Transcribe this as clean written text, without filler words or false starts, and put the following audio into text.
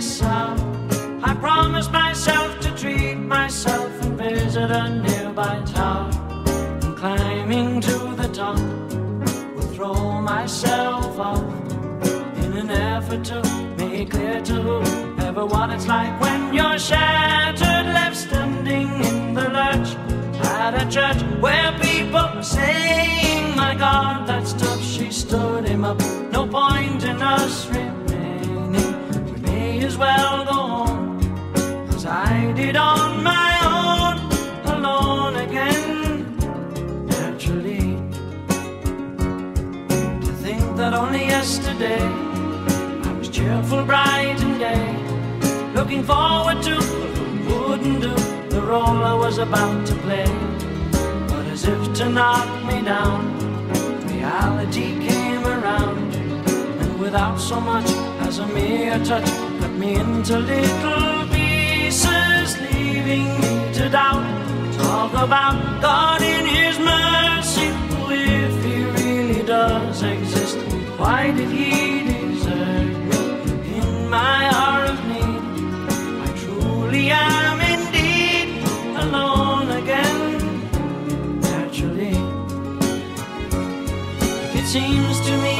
this out. I promised myself to treat myself and visit a nearby tower, and climbing to the top will throw myself off in an effort to make clear to whoever what it's like when you're shattered, left standing in the lurch at a church where people are saying, my God, that's tough. She stood him up. No point in us remaining. We may as well go home, as I did on my own, alone again. Naturally, to think that only yesterday I was cheerful, bright and gay, looking forward to who wouldn't do the role I was about to play. But as if to knock me down, reality came around, and without so much as a mere touch, cut me into little pieces, leaving me to doubt. Talk about God in His mercy, who, if He really does exist, why did He desert me in my hour of need? I truly am indeed alone again. Naturally, it seems to me